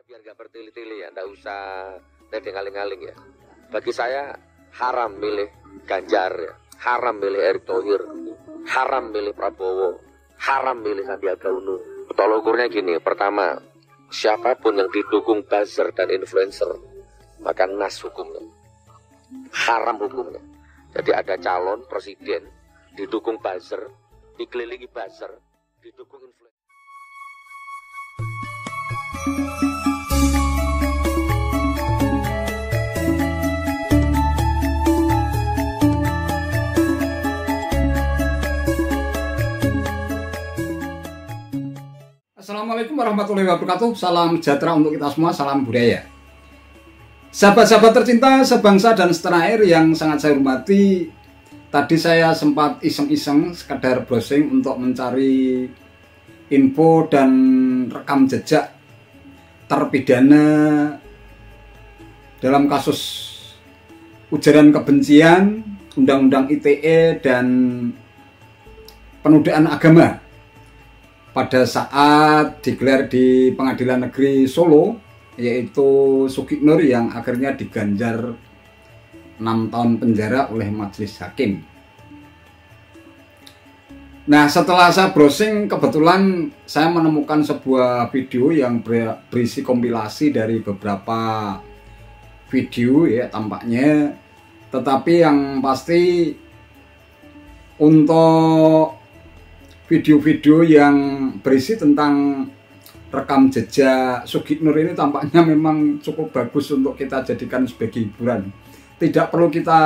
biar nggak bertele-tele ya, nggak usah tede ngaling-ngaling ya. Bagi saya haram milih Ganjar ya, haram milih Erick Thohir, haram milih Prabowo, haram milih Sandiaga Uno. Tolok ukurnya gini, pertama, siapapun yang didukung buzzer dan influencer, maka nas hukumnya, haram hukumnya. Jadi ada calon presiden didukung buzzer, dikelilingi buzzer, didukung influencer. Assalamualaikum warahmatullahi wabarakatuh. Salam sejahtera untuk kita semua, salam budaya. Sahabat-sahabat tercinta sebangsa dan setanah air yang sangat saya hormati, tadi saya sempat iseng-iseng sekedar browsing untuk mencari info dan rekam jejak terpidana dalam kasus ujaran kebencian, Undang-Undang ITE dan penodaan agama pada saat digelar di Pengadilan Negeri Solo, yaitu Sukiknur yang akhirnya diganjar 6 tahun penjara oleh majelis hakim. Nah, setelah saya browsing, kebetulan saya menemukan sebuah video yang berisi kompilasi dari beberapa video ya tampaknya, tetapi yang pasti untuk video-video yang berisi tentang rekam jejak Sukiknur ini tampaknya memang cukup bagus untuk kita jadikan sebagai hiburan. Tidak perlu kita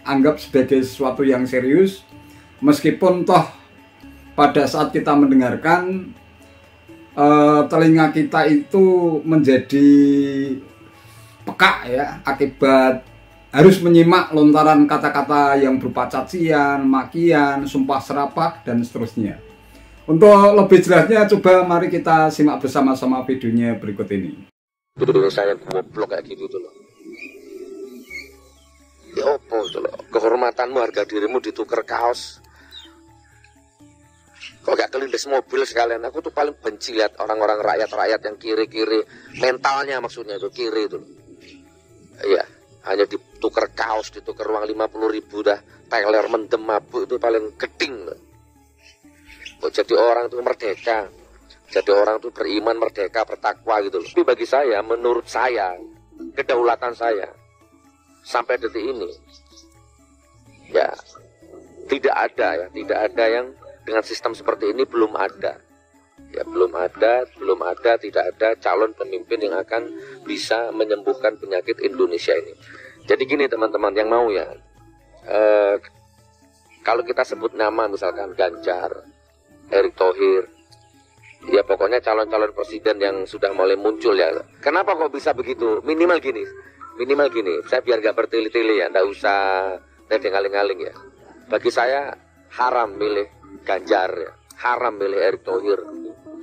anggap sebagai sesuatu yang serius, meskipun toh pada saat kita mendengarkan telinga kita itu menjadi peka ya, akibat harus menyimak lontaran kata-kata yang berupa cacian, makian, sumpah serapah, dan seterusnya. Untuk lebih jelasnya, coba mari kita simak bersama-sama videonya berikut ini. Dulu saya goblok kayak gitu tuh loh. Ya opo tuh loh, kehormatanmu, harga dirimu ditukar kaos. Kok gak kelindes mobil sekalian? Aku tuh paling benci lihat orang-orang rakyat-rakyat yang kiri-kiri, mentalnya maksudnya itu kiri itu. Iya, hanya ditukar kaos, ditukar uang 50.000 dah, teler mendem mabuk, itu paling geding loh. Kok jadi orang tuh merdeka, jadi orang tuh beriman, merdeka, bertakwa gitu loh. Tapi bagi saya, menurut saya, kedaulatan saya sampai detik ini ya tidak ada yang dengan sistem seperti ini, belum ada ya, belum ada, tidak ada calon pemimpin yang akan bisa menyembuhkan penyakit Indonesia ini. Jadi gini teman-teman yang mau ya, kalau kita sebut nama misalkan Ganjar, Erick Thohir, ya pokoknya calon-calon presiden yang sudah mulai muncul ya. Kenapa kok bisa begitu? Minimal gini, saya biar gak bertele-tele ya, nggak usah tede ngaling-ngaling ya. Bagi saya haram milih Ganjar ya, haram milih Erick Thohir,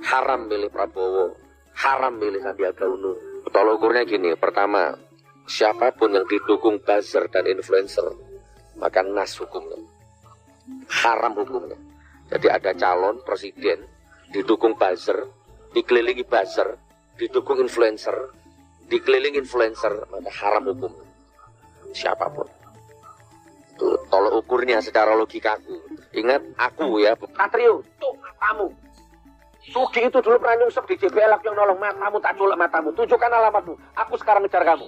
haram milih Prabowo, haram milih Sandiaga Uno. Tolok ukurnya gini, pertama, siapapun yang didukung buzzer dan influencer, maka nas hukumnya, haram hukumnya. Jadi ada calon presiden didukung buzzer, dikelilingi buzzer, didukung influencer, dikelilingi influencer, maka haram hukum siapapun. Tuh, tolok ukurnya secara logikaku. Ingat aku ya, Katrio, tuh matamu. Sugi itu dulu pernah nyungsep di JBL yang nolong matamu, tak colek matamu. Tunjukkan alamatmu. Aku sekarang ngejar kamu.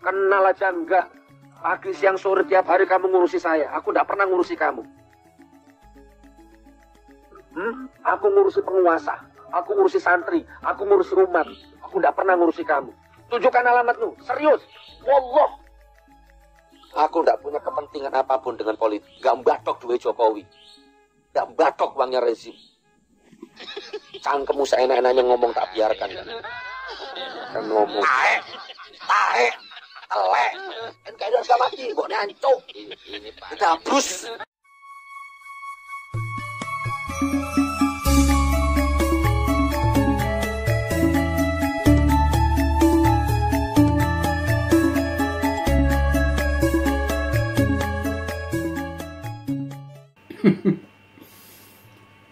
Kenal aja enggak. Pagi, siang, sore, tiap hari kamu ngurusi saya. Aku enggak pernah ngurusi kamu. Aku ngurusi penguasa, aku ngurusi santri, aku ngurusi umat. Aku tidak pernah ngurusi kamu. Tunjukkan alamatmu, serius. Wallah, aku tidak punya kepentingan apapun dengan politik. Gak mbadok duit Jokowi, gak mbadok uangnya rezim. Cangkemmu seenak-enaknya ngomong tak biarkan kan ngomong tahe telek kan kayak harus mati kok nyancuk ini dabrus.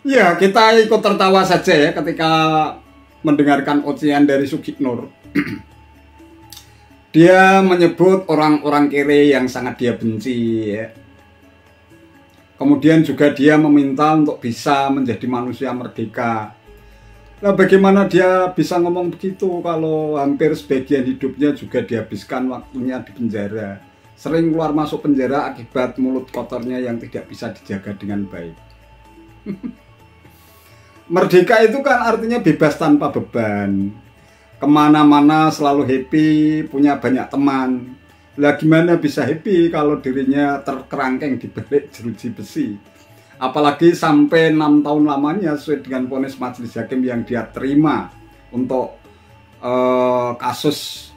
Ya, kita ikut tertawa saja ya ketika mendengarkan ocehan dari Sugiknur. Dia menyebut orang-orang kere yang sangat dia benci, ya. Kemudian juga dia meminta untuk bisa menjadi manusia merdeka. Nah, bagaimana dia bisa ngomong begitu kalau hampir sebagian hidupnya juga dihabiskan waktunya di penjara. Sering keluar masuk penjara akibat mulut kotornya yang tidak bisa dijaga dengan baik. Merdeka itu kan artinya bebas tanpa beban. Kemana-mana selalu happy, punya banyak teman. Lah gimana bisa happy kalau dirinya terkerangkeng di balik jeruji besi? Apalagi sampai 6 tahun lamanya sesuai dengan vonis majelis hakim yang dia terima untuk kasus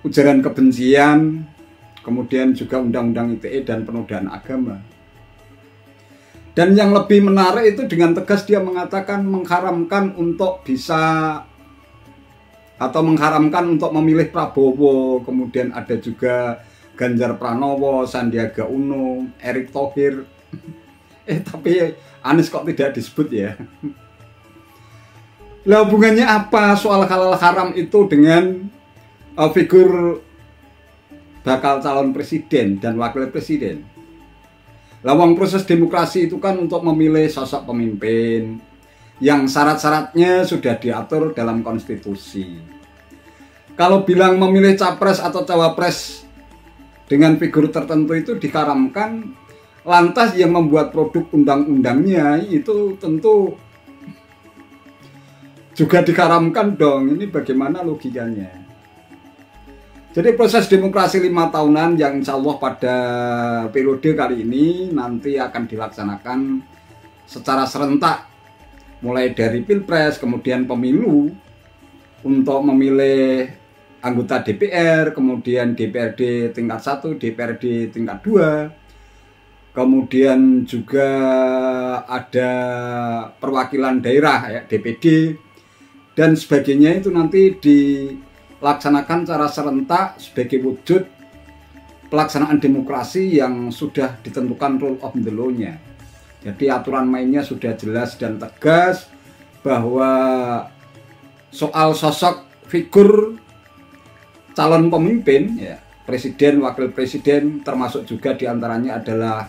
ujaran kebencian, kemudian juga undang-undang ITE dan penodaan agama. Dan yang lebih menarik itu dengan tegas dia mengatakan mengharamkan untuk bisa atau mengharamkan untuk memilih Prabowo, kemudian ada juga Ganjar Pranowo, Sandiaga Uno, Erick Thohir. Tapi Anies kok tidak disebut ya? Lah hubungannya apa soal halal haram itu dengan figur bakal calon presiden dan wakil presiden? Lawang proses demokrasi itu kan untuk memilih sosok pemimpin yang syarat-syaratnya sudah diatur dalam konstitusi. Kalau bilang memilih capres atau cawapres dengan figur tertentu itu diharamkan, lantas yang membuat produk undang-undangnya itu tentu juga diharamkan dong. Ini bagaimana logikanya? Jadi proses demokrasi 5 tahunan yang insya Allah pada periode kali ini nanti akan dilaksanakan secara serentak, mulai dari pilpres, kemudian pemilu untuk memilih anggota DPR, kemudian DPRD tingkat 1, DPRD tingkat 2, kemudian juga ada perwakilan daerah ya, DPD dan sebagainya. Itu nanti dilaksanakan secara serentak sebagai wujud pelaksanaan demokrasi yang sudah ditentukan rule of the law-nya. Jadi aturan mainnya sudah jelas dan tegas bahwa soal sosok figur calon pemimpin ya, presiden, wakil presiden, termasuk juga diantaranya adalah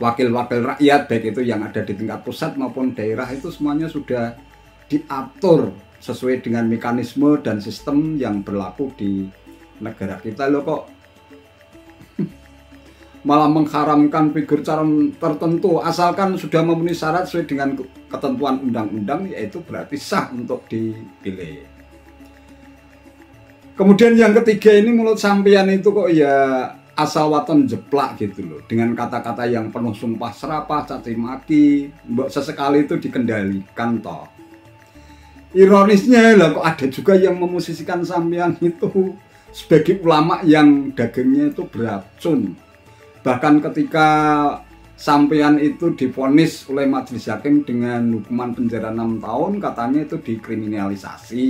wakil-wakil rakyat, baik itu yang ada di tingkat pusat maupun daerah, itu semuanya sudah diatur sesuai dengan mekanisme dan sistem yang berlaku di negara kita. Loh kok malah mengharamkan figur calon tertentu asalkan sudah memenuhi syarat sesuai dengan ketentuan undang-undang, yaitu berarti sah untuk dipilih. Kemudian yang ketiga ini mulut sampean itu kok ya asal waton jeplak gitu loh, dengan kata-kata yang penuh sumpah serapah, caci maki, mbok sesekali itu dikendalikan toh. Ironisnya lah kok ada juga yang memusisikan sampean itu sebagai ulama yang dagingnya itu beracun. Bahkan ketika sampean itu divonis oleh majelis hakim dengan hukuman penjara 6 tahun, katanya itu dikriminalisasi.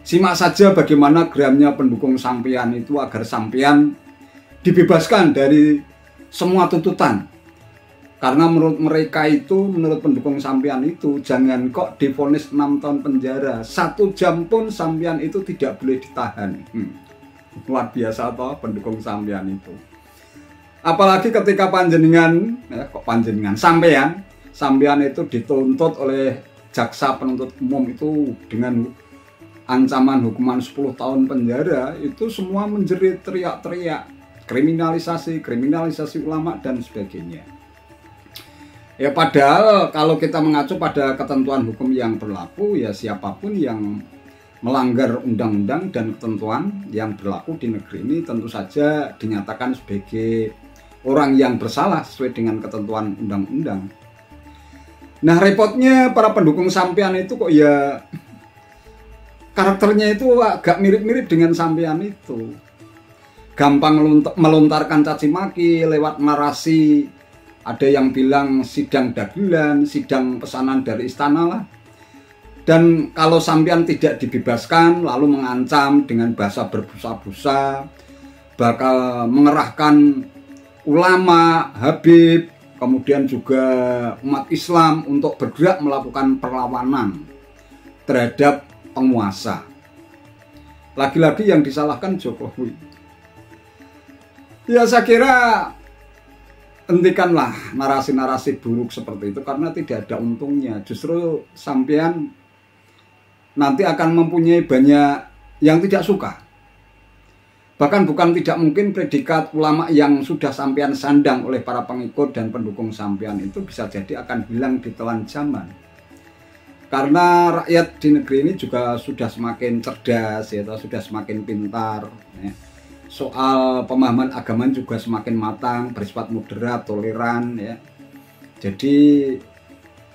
Simak saja bagaimana geramnya pendukung sampean itu agar sampean dibebaskan dari semua tuntutan. Karena menurut mereka itu, menurut pendukung sampean itu, jangan kok divonis 6 tahun penjara, 1 jam pun sampean itu tidak boleh ditahan. Luar biasa toh pendukung sampean itu. Apalagi ketika panjenengan, kok panjenengan, sampean itu dituntut oleh jaksa penuntut umum itu dengan ancaman hukuman 10 tahun penjara, itu semua menjerit, teriak-teriak, kriminalisasi ulama dan sebagainya. Ya padahal kalau kita mengacu pada ketentuan hukum yang berlaku, ya siapapun yang melanggar undang-undang dan ketentuan yang berlaku di negeri ini tentu saja dinyatakan sebagai orang yang bersalah sesuai dengan ketentuan undang-undang. Nah repotnya para pendukung sampean itu kok ya karakternya itu agak mirip-mirip dengan sampean itu. Gampang melontarkan caci maki lewat narasi. Ada yang bilang sidang dagelan, sidang pesanan dari istana lah. Dan kalau sampean tidak dibebaskan lalu mengancam dengan bahasa berbusa-busa, bakal mengerahkan ulama, habib, kemudian juga umat Islam untuk bergerak melakukan perlawanan terhadap penguasa. Lagi-lagi yang disalahkan Jokowi. Ya saya kira hentikanlah narasi-narasi buruk seperti itu karena tidak ada untungnya. Justru sampean nanti akan mempunyai banyak yang tidak suka. Bahkan bukan tidak mungkin predikat ulama yang sudah sampean sandang oleh para pengikut dan pendukung sampean itu bisa jadi akan hilang di telan zaman. Karena rakyat di negeri ini juga sudah semakin cerdas, ya, sudah semakin pintar. Ya. Soal pemahaman agama juga semakin matang, bersifat moderat, toleran. Ya. Jadi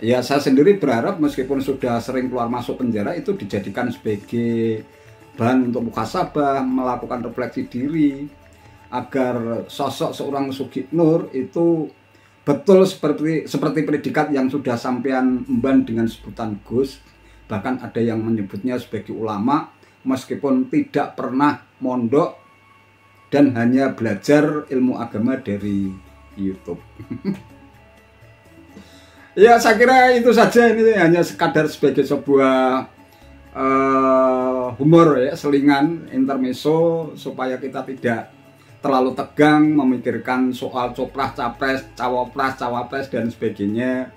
ya saya sendiri berharap meskipun sudah sering keluar masuk penjara itu dijadikan sebagai bahan untuk muhasabah, melakukan refleksi diri, agar sosok seorang Sugiknur itu betul seperti predikat yang sudah sampean emban dengan sebutan Gus. Bahkan ada yang menyebutnya sebagai ulama meskipun tidak pernah mondok dan hanya belajar ilmu agama dari YouTube. Ya saya kira itu saja, ini hanya sekadar sebagai sebuah humor ya, selingan intermezzo supaya kita tidak terlalu tegang memikirkan soal copras, capres, cawapres dan sebagainya,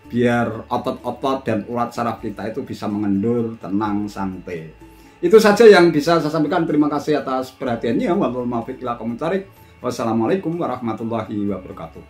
biar otot-otot dan urat saraf kita itu bisa mengendur, tenang, santai. Itu saja yang bisa saya sampaikan. Terima kasih atas perhatiannya. Wassalamualaikum warahmatullahi wabarakatuh.